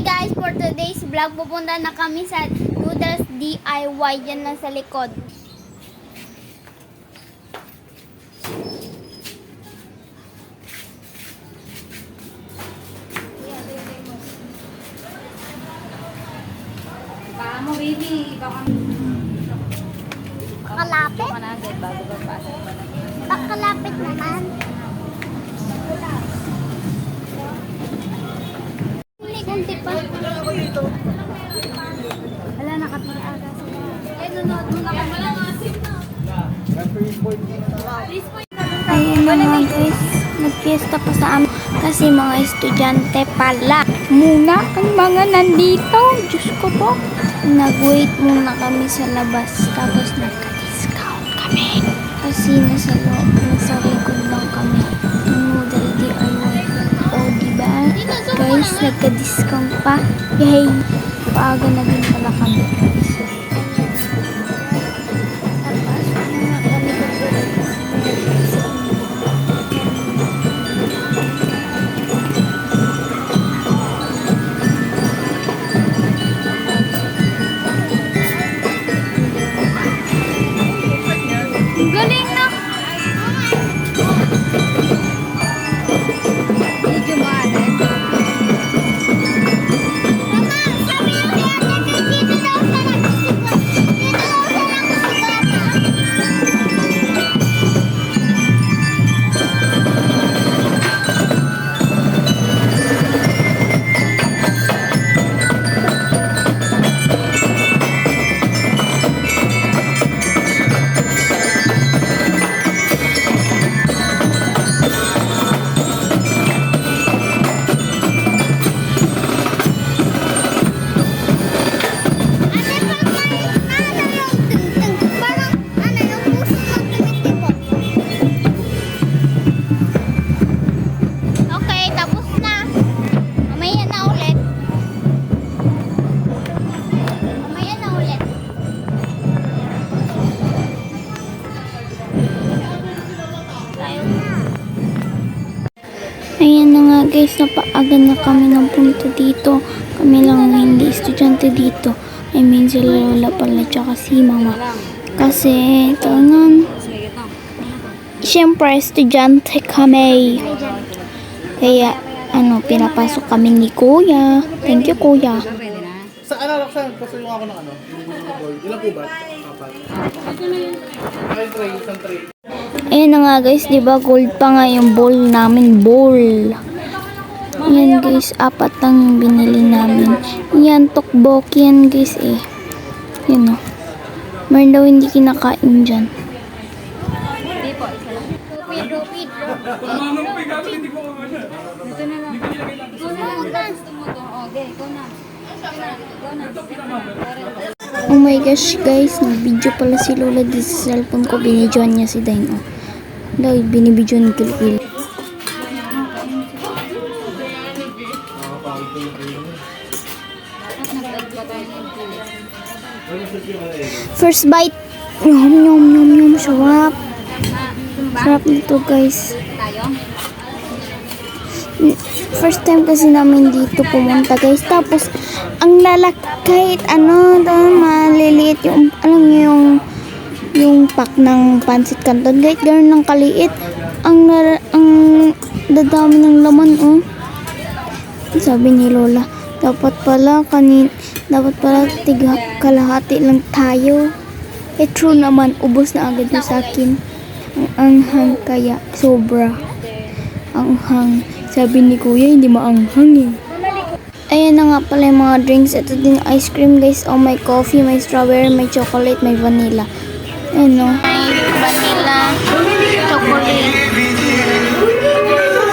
Hi guys, for today's vlog, pupunta na kami sa Noodles DIY dyan lang sa likod. Baka mo baby, baka Pakalapit? ka na agad bago papasok. Pakalapit naman. Hindi, kunti pa. Wala, nakatira aga sila. Eh, nanood mo na kami lang asim na. Ayun na nga guys, nagfiesta pa sa amin kasi mga estudyante pala. Muna ang mga nandito, Diyos ko po. Nag-wait muna kami sa labas, tapos nagka-discount kami. Kasi nasa likod lang kami. Noodle DIY. O diba? Guys, nagka-discount pa. Yay! Paaga na din pala kami. Galing na! Medyo maalim. Sabi niyo kaya dito daw sa nagsisikot. Dito daw sa nagsisikot. Okay, tapos na. Mamaya na ulit. Mamaya na ulit. Tayo na. Ayan na nga guys, napaaga na kami ng punto dito. Kami lang ang hindi estudyante dito. I mean, si Lola pala tsaka si Mama. Kasi, tangan, Sige, ito. siyempre, estudyante kami. Kaya, pinapasok kami ni Kuya. Thank you, Kuya. Pwede na. Sa ano, Roxanne, gusto yung ako ng ano? Ilang po ba? Apat. Ay, tray, isang tray. Ayan na nga guys, di ba gold pa nga yung bowl namin, bowl. Ayan guys, 4 lang yung binili namin. Yan, tokboki yan guys eh. Yan o. Meron daw hindi kinakain dyan. Hindi po, isa lang. Rupid. Ito na lang. Ikaw na lang. Gusto mo to. Okay, ikaw na. Ikaw na. Oh my gosh guys, nag-video pala si Lola dito sa cellphone ko. Binidyoan niya si Dino. Dahil binibidyoan ni Kilikili. First bite. Yum, yum, yum, yum. Sarap. Sarap nito guys. Tayo? First time kasi namin dito pumunta guys. Tapos, ang kahit maliliit yung, alam niyo yung pack ng pancit canton. Kahit gano'n ng kaliit, ang dadami ng laman, oh. Sabi ni Lola, dapat pala kalahati lang tayo. True naman, ubos na agad yung sa akin. Ang anghang kaya, sobra. Anghang. Sabi ni Kuya, hindi maanghang eh. Ayan na nga pala yung mga drinks. Ito din yung ice cream guys. Oh, may coffee, may strawberry, may chocolate, may vanilla. Ayan o. May vanilla, chocolate.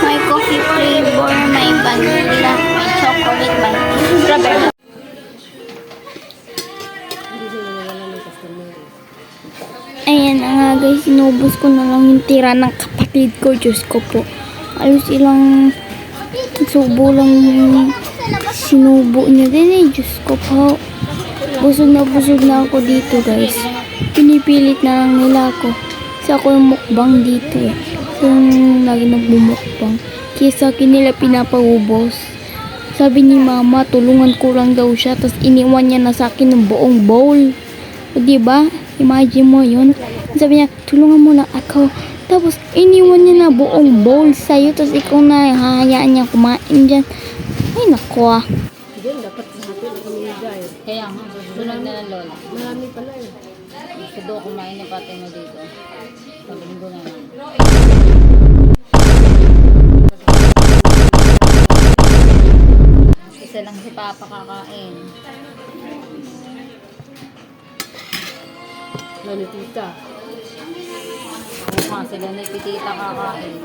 May coffee flavor, may vanilla, may chocolate, may strawberry. Ayan na nga guys. Inubos ko na lang yung tira ng kapatid ko. Diyos ko po. Alos ilang subo lang sinubo niya din eh. Diyos ko po. Busog na ako dito guys. Pinipilit na lang nila ako. Kasi ako yung mukbang dito eh. So yung lagi nagbumukbang. Kaya sa akin nila pinapaubos. Sabi ni mama, tulungan ko lang daw siya. Tapos iniwan niya na sa akin ng buong bowl. O, diba? Imagine mo yun. Sabi niya, tulungan mo na ako. Tapos iniwan niya na buong bowl sa'yo. Tapos ikaw na hahayaan niya kumain dyan. Ay, naku ah. Diyan, dapat lahat na kami guys. Kaya nga, susunod na ng lola. Marami pala eh. Gusto daw kumain ng pati mo dito. Pag-linggo na lang. Isa lang si Papa kakain. Lalo tita. Oo nga, sila na pitita kakain.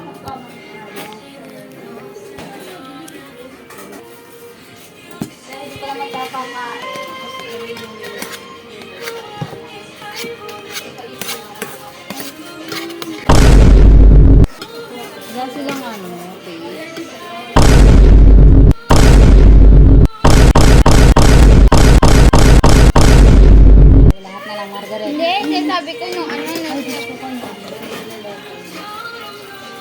Wala silang ano, okay. Lahat na lang margaret. Hindi, sabi ko nung ano nung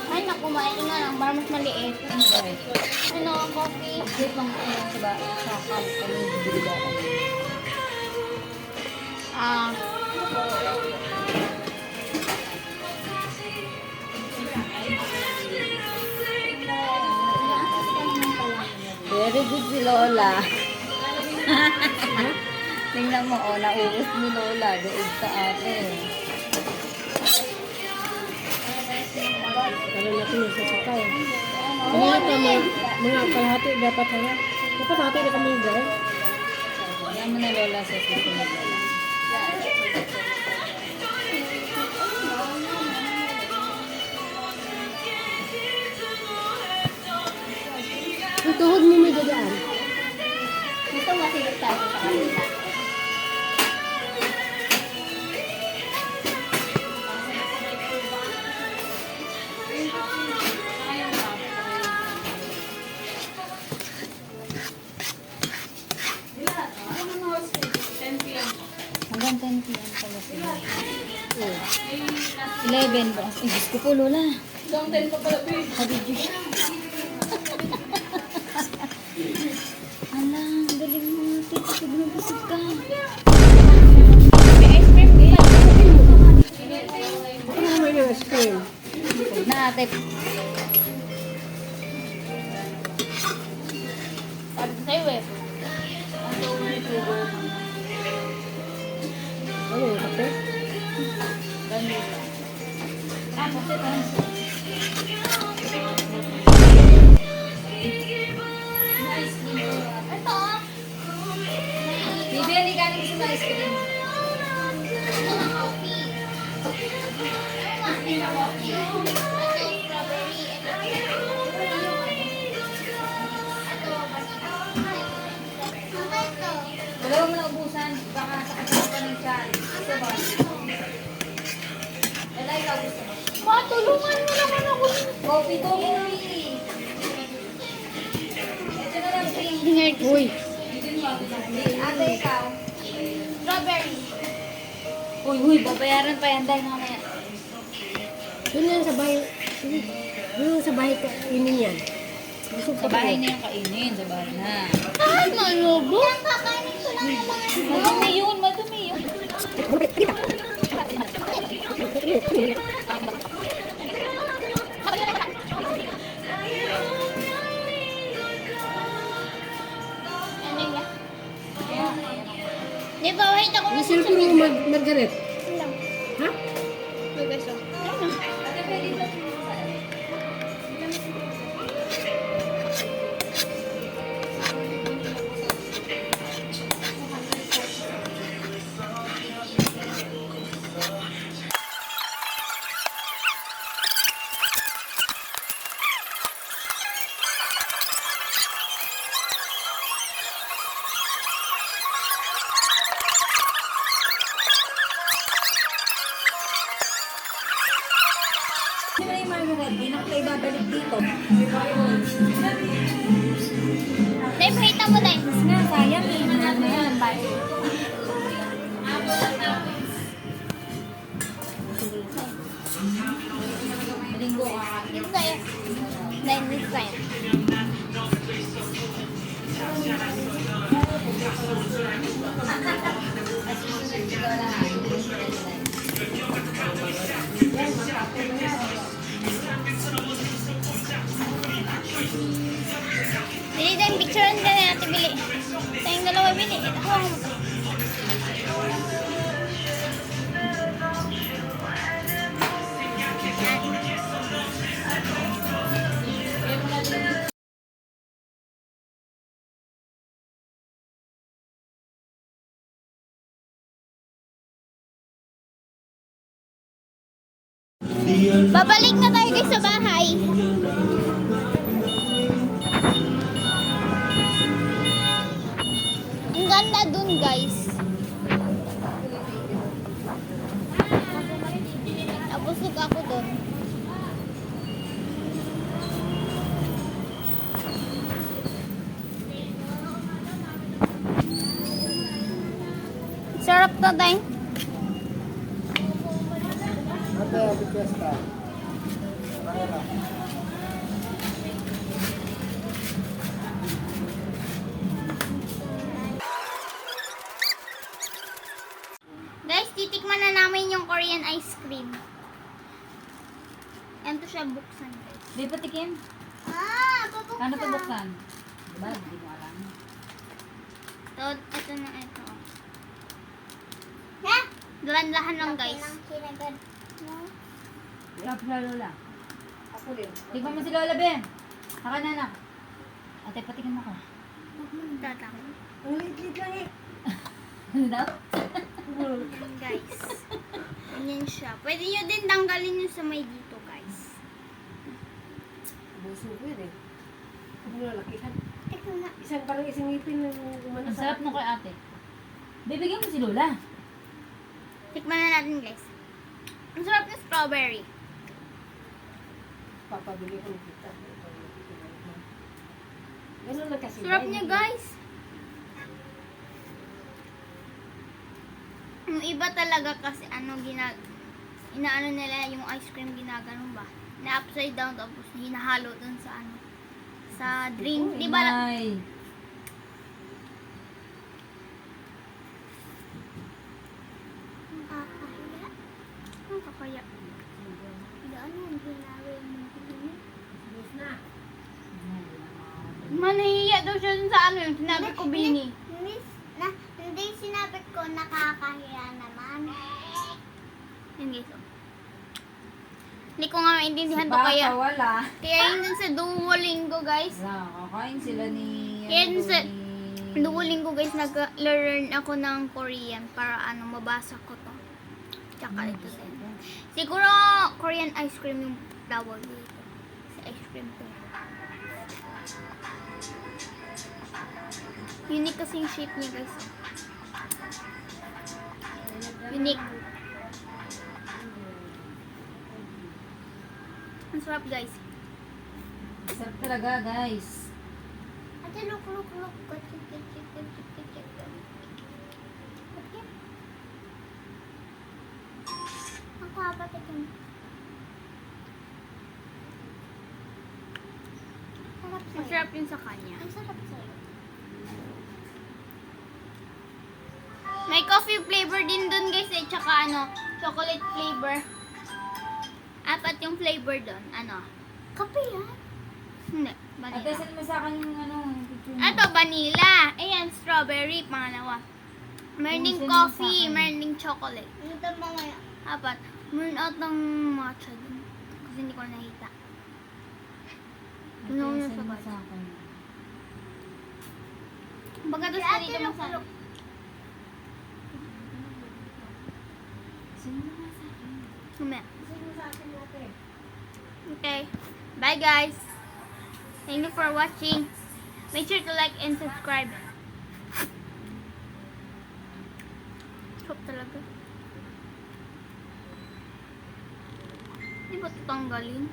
ay, naku, kumain na lang para mas maliit. Ano, coffee? Wait lang, sa ba? Sa kalit kami, bibili ako. Ah, Very good si Lola. Tingnan mo, oh, naubos ni Lola. Doon sa atin. Para natin yung sasakay. Kaya ito, mga kalahati dapat hanga. Dapat hati na kami guys. Yan mo na Lola sa susunod Lola. Yung tuhod mo may dadaan. gusto masigit tayo sa kanila. Hanggang 10 p.m. pala sila. 11 ba? Ay, Diyos ko po, Lola. Hanggang 10 pa pala, babe. Habidyo siya. Ala, ang galing mo. Tito, binubusog ka. Ano naman yung ice cream? Huwag na, ate. Sabi ko sa'yo eh. Ano yung kape? Ito ah. Bibi, hindi ka na gusto na ice cream. Wala mo na ubusan. Baka sakit pa ng tiyan. Gusto ba? Wala, ikaw gusto mo. Matulungan mo naman ako. Coffee, coffee. Ito na lang, cream. Uy! Ate, ikaw. Strawberry. Uy, huy, babayaran pa yan dahil mamaya. Yun yan sa bahay. Yun sa bahay kainin yan. Busog Sa ka bahay pa. na yung kainin, sa bahay na. Ay, malubo. Kakainin ko lang yung mga Madumi yun, madumi yun. ano yan? Di ba, wait ako Yung cellphone mo, Margaret. lang. Ha? May beso. Ano? Dahil pakita mo dahil. Nga, sayang eh. Ano yan, bye. Linggo ka. Dito tayo. Dahil this time. Bili tayong picturean ka na natin, bili. Tayong dalawa, bili. Ako. Babalik na tayo guys sa bahay. Ang ganda dun guys. Nabusog ako dun. Sarap to tayo. Ate, happy fiesta. Marela. Guys, titikman na namin yung Korean ice cream. Yan to siya buksan guys. Di patikim? Pabuksan. Ano pa buksan? Diba? Hindi mo alam. Ito na ito. Ha? Dahan-dahan lang guys. Sarap sa Lola. Ako din. Tignan mo si Lola, Ben. Saka na anak. Ate, patikim ako. Tatang. Ang liit-liit lang eh. Ano daw? Yan guys. Ganyan siya. Pwede nyo din tanggalin yung sa may dito guys. Buso ko yun eh. Kung nalakihan. Teka na. Isang parang isang ngipin ng umano Ang sa... sarap nung kay ate. Bibigyan mo si Lola. Tikman na natin guys. Ang sarap ng strawberry. Papabili ko ng kita. Ganun lang kasi. Sarap niya guys. Yung iba talaga kasi inaano nila yung ice cream ginaganon ba? Na upside down tapos hinahalo dun sa sa drink. Di ba? Ay. Nakakaya. Nakakaya. Daan yung ginawin mo. Bus na. Manahiya daw siya dun sa yung sinabi ko, Bini. Hindi sinabi ko nakakahiya naman. Yun guys. Oh. Hindi ko nga maintindihan to Baka kaya. wala. Kaya yun dun sa Duolingo guys. Wala, kakain sila ni... Kaya dun sa ni- Duolingo guys, nag-learn ako ng Korean para mabasa ko to. Tsaka ito din. Siguro Korean ice cream yung tawag dito. Sa ice cream to. Unique kasi yung shape niya guys. Unique. Ang sarap guys. Sarap talaga, guys. Ate, look. Ang kapatikin. Sarap sa'yo. Masarap yun sa kanya. Ang sarap sa'yo. May coffee flavor din dun guys eh. Tsaka chocolate flavor. Apat yung flavor dun. Kape yan? Hindi. Ate, Vanilla. send mo sa akin yung picture mo. Ito, vanilla. Ayan, strawberry. Pangalawa. Meron ding Send mo sa coffee. akin. Meron ding chocolate. Ito mamaya. Apat. Meron out ng matcha dun. Kasi hindi ko nakita. Ate, Ano na send sa mo bata? sa akin. Pagkatas Si ka ate, dito mo sa... look. Send mo nga sa akin. Mamaya. Sino sa akin natin? Okay. Bye guys. Thank you for watching. Make sure to like and subscribe. Sarap talaga. Di ba tatanggalin?